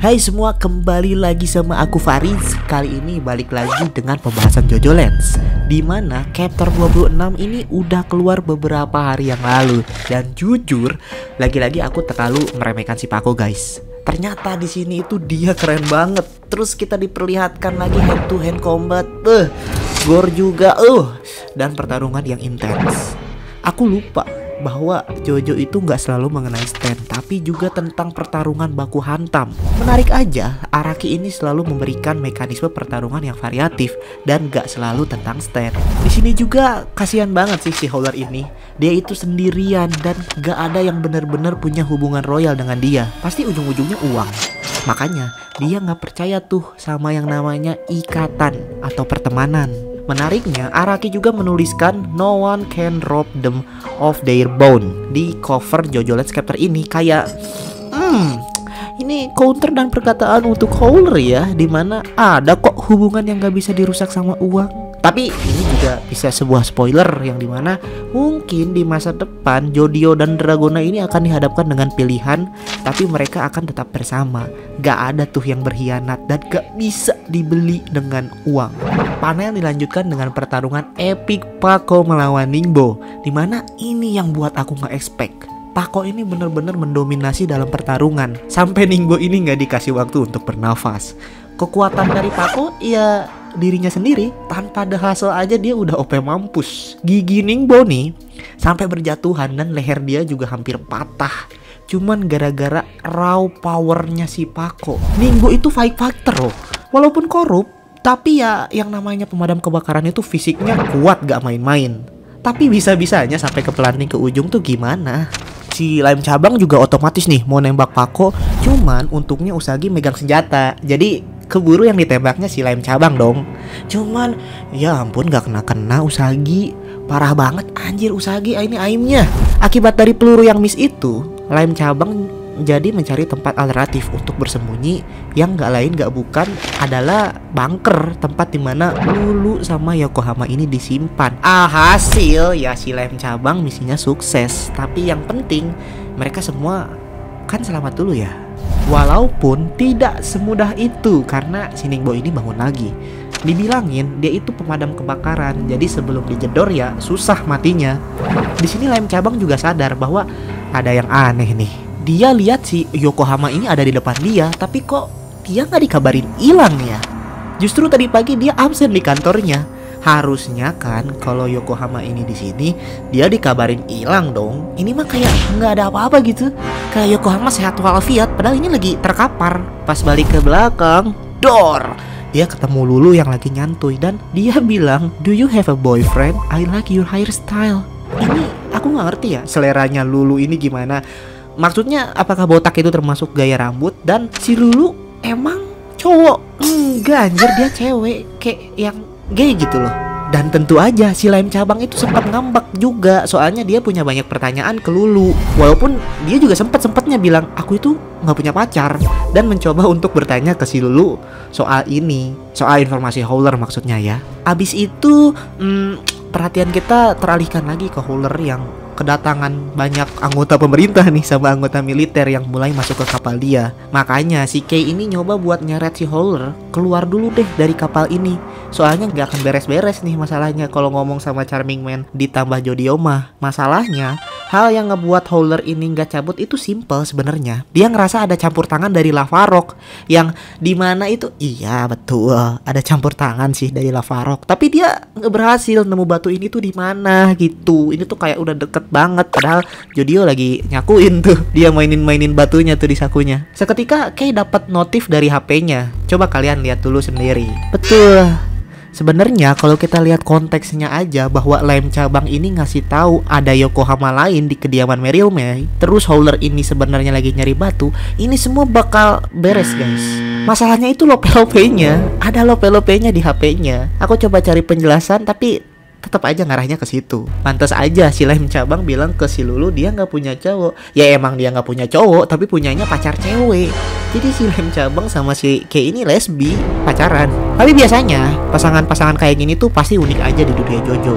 Hai semua, kembali lagi sama aku Faris. Kali ini balik lagi dengan pembahasan JoJo Lands, dimana chapter 26 ini udah keluar beberapa hari yang lalu. Dan jujur, lagi-lagi aku terlalu meremehkan si Pako guys. Ternyata di sini itu dia keren banget. Terus kita diperlihatkan lagi hand to hand combat, gore juga, dan pertarungan yang intens. Aku lupa bahwa JoJo itu nggak selalu mengenai stand, tapi juga tentang pertarungan baku hantam. Menarik aja, Araki ini selalu memberikan mekanisme pertarungan yang variatif dan nggak selalu tentang stand. Di sini juga kasihan banget sih si Howler ini. Dia itu sendirian dan nggak ada yang benar-benar punya hubungan royal dengan dia. Pasti ujung-ujungnya uang. Makanya dia nggak percaya tuh sama yang namanya ikatan atau pertemanan. Menariknya, Araki juga menuliskan "No one can rob them of their bone" di cover JoJo Lands chapter ini. Kayak ini counter dan perkataan untuk Howler ya, dimana ada kok hubungan yang gak bisa dirusak sama uang. Tapi ini juga bisa sebuah spoiler yang dimana mungkin di masa depan Jodio dan Dragona ini akan dihadapkan dengan pilihan, tapi mereka akan tetap bersama. Gak ada tuh yang berkhianat dan gak bisa dibeli dengan uang. Panel dilanjutkan dengan pertarungan epic Pako melawan Ningbo, dimana ini yang buat aku gak expect. Pako ini bener-bener mendominasi dalam pertarungan, sampai Ningbo ini gak dikasih waktu untuk bernafas. Kekuatan dari Pako ya dirinya sendiri, tanpa ada hasil aja dia udah OP mampus. Gigi Ningbo nih sampai berjatuhan dan leher dia juga hampir patah, cuman gara-gara raw powernya si Pako. Ningbo itu fighter loh, walaupun korup, tapi ya yang namanya pemadam kebakaran itu fisiknya kuat gak main-main. Tapi bisa-bisanya sampai ke planting ke ujung tuh gimana? Si Lime Cabang juga otomatis nih mau nembak Pako, cuman untungnya Usagi megang senjata, jadi keburu yang ditembaknya si Lime Cabang dong. Cuman ya ampun gak kena-kena Usagi. Parah banget anjir Usagi ini aimnya. Akibat dari peluru yang miss itu, Lime Cabang jadi mencari tempat alternatif untuk bersembunyi, yang gak lain gak bukan adalah bunker, tempat dimana Lulu sama Yokohama ini disimpan. Hasil ya si Lime Cabang misinya sukses. Tapi yang penting mereka semua kan selamat dulu ya. Walaupun tidak semudah itu, karena si Ningbo ini bangun lagi. Dibilangin dia itu pemadam kebakaran, jadi sebelum dijedor ya susah matinya. Di sini Lime Cabang juga sadar bahwa ada yang aneh nih. Dia lihat si Yokohama ini ada di depan dia, tapi kok dia nggak dikabarin hilang ya. Justru tadi pagi dia absen di kantornya. Harusnya kan kalau Yokohama ini di sini dia dikabarin hilang dong. Ini mah kayak nggak ada apa-apa gitu. Kayak Yokohama sehat walafiat, padahal ini lagi terkapar. Pas balik ke belakang, dor, dia ketemu Lulu yang lagi nyantui dan dia bilang, "Do you have a boyfriend? I like your hairstyle." Ini aku nggak ngerti ya seleranya Lulu ini gimana. Maksudnya apakah botak itu termasuk gaya rambut? Dan si Lulu emang cowok? Enggak anjir, dia cewek kayak yang gay gitu loh. Dan tentu aja si Lime Cabang itu sempat ngambek juga, soalnya dia punya banyak pertanyaan ke Lulu. Walaupun dia juga sempatnya bilang aku itu nggak punya pacar, dan mencoba untuk bertanya ke si Lulu soal ini, soal informasi Howler maksudnya ya. Abis itu perhatian kita teralihkan lagi ke Howler yang kedatangan banyak anggota pemerintah nih sama anggota militer yang mulai masuk ke kapal dia. Makanya si Kei ini nyoba buat nyeret si Howler keluar dulu deh dari kapal ini. Soalnya gak akan beres-beres nih masalahnya kalau ngomong sama Charming Man ditambah Jodioma. Masalahnya hal yang ngebuat Howler ini gak cabut itu simple sebenarnya. Dia ngerasa ada campur tangan dari Lavarok, yang dimana itu iya betul ada campur tangan sih dari Lavarok. Tapi dia nggak berhasil nemu batu ini tuh di mana gitu. Ini tuh kayak udah deket banget, padahal Jodio lagi nyakuin tuh. Dia mainin batunya tuh di sakunya. Seketika Kei dapat notif dari HP-nya. Coba kalian lihat dulu sendiri. Betul. Sebenarnya kalau kita lihat konteksnya aja, bahwa Lime Cabang ini ngasih tahu ada Yokohama lain di kediaman Meryl May, terus Howler ini sebenarnya lagi nyari batu, ini semua bakal beres guys. Masalahnya itu lope-lopenya, ada lope-lopenya di HP-nya. Aku coba cari penjelasan tapi tetap aja ngarahnya ke situ. Pantas aja si Lime Cabang bilang ke si Lulu dia nggak punya cowok. Ya emang dia nggak punya cowok, tapi punyanya pacar cewek. Jadi si Lime Cabang sama si Kei ini lesbi, pacaran. Tapi biasanya pasangan-pasangan kayak gini tuh pasti unik aja di dunia JoJo.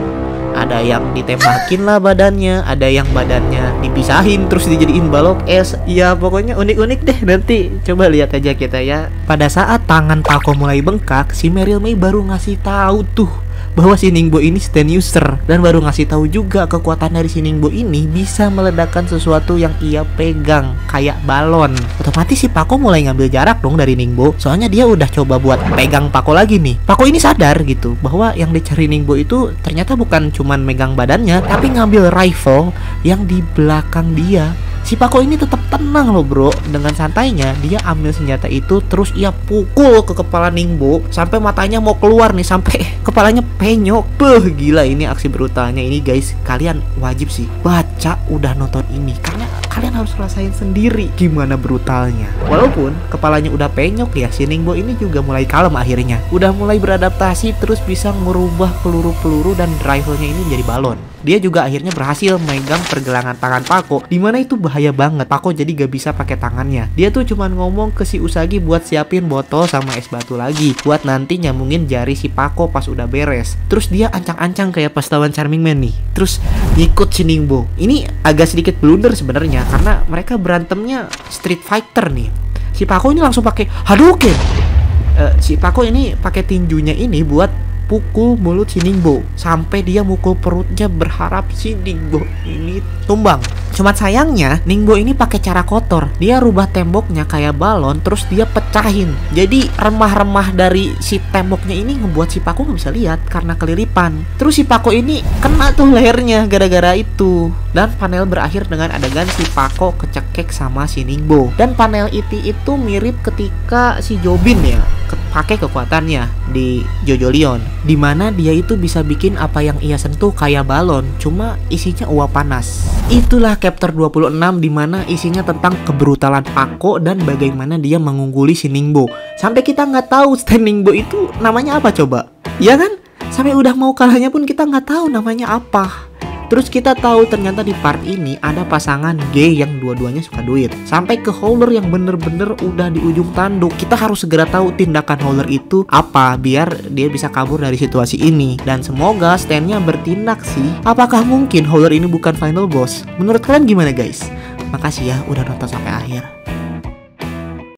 Ada yang ditembakin lah badannya, ada yang badannya dipisahin terus dijadiin balok es. Ya pokoknya unik-unik deh, nanti coba lihat aja kita ya. Pada saat tangan Paco mulai bengkak, si Meryl May baru ngasih tahu tuh bahwa si Ningbo ini stand user, dan baru ngasih tahu juga kekuatan dari si Ningbo ini bisa meledakkan sesuatu yang ia pegang kayak balon. Otomatis si Paco mulai ngambil jarak dong dari Ningbo, soalnya dia udah coba buat pegang Paco lagi nih. Paco ini sadar gitu bahwa yang dicari Ningbo itu ternyata bukan cuman megang badannya, tapi ngambil rifle yang di belakang dia. Si Paco ini tetap tenang loh bro. Dengan santainya dia ambil senjata itu, terus ia pukul ke kepala Ningbo sampai matanya mau keluar nih, sampai kepalanya penyok. Gila ini aksi brutalnya ini guys. Kalian wajib sih baca udah nonton ini, karena kalian harus rasain sendiri gimana brutalnya. Walaupun kepalanya udah penyok ya, si Ningbo ini juga mulai kalem akhirnya. Udah mulai beradaptasi, terus bisa merubah peluru-peluru dan rifle-nya ini jadi balon. Dia juga akhirnya berhasil megang pergelangan tangan Paco, dimana itu bahaya banget. Paco jadi gak bisa pakai tangannya. Dia tuh cuman ngomong ke si Usagi buat siapin botol sama es batu lagi, buat nanti nyambungin jari si Paco pas udah beres. Terus dia ancang-ancang kayak pas lawan Charming Man nih, terus ngikut si Ningbo. Ini agak sedikit blunder sebenarnya, karena mereka berantemnya Street Fighter nih. Si Paco ini langsung pakai Hadouken. Si Paco ini pakai tinjunya ini buat pukul mulut si Ningbo sampai dia mukul perutnya, berharap si Ningbo ini tumbang. Cuma sayangnya Ningbo ini pakai cara kotor. Dia rubah temboknya kayak balon, terus dia pecahin. Jadi remah-remah dari si temboknya ini ngebuat si Paco nggak bisa lihat karena kelilipan. Terus si Paco ini kena tuh lehernya gara-gara itu. Dan panel berakhir dengan adegan si Paco kecekek sama si Ningbo. Dan panel itu mirip ketika si Jobin ya pakai kekuatannya di Jojo Leon, dimana dia itu bisa bikin apa yang ia sentuh kayak balon, cuma isinya uap panas. Itulah Chapter 26, dimana isinya tentang kebrutalan Paco dan bagaimana dia mengungguli si Ningbo. Sampai kita nggak tahu stand Ningbo itu namanya apa coba, ya kan? Sampai udah mau kalahnya pun kita nggak tahu namanya apa. Terus kita tahu ternyata di part ini ada pasangan gay yang dua-duanya suka duit. Sampai ke Howler yang bener-bener udah di ujung tanduk. Kita harus segera tahu tindakan Howler itu apa, biar dia bisa kabur dari situasi ini. Dan semoga Stan-nya bertindak sih. Apakah mungkin Howler ini bukan final boss? Menurut kalian gimana guys? Makasih ya udah nonton sampai akhir.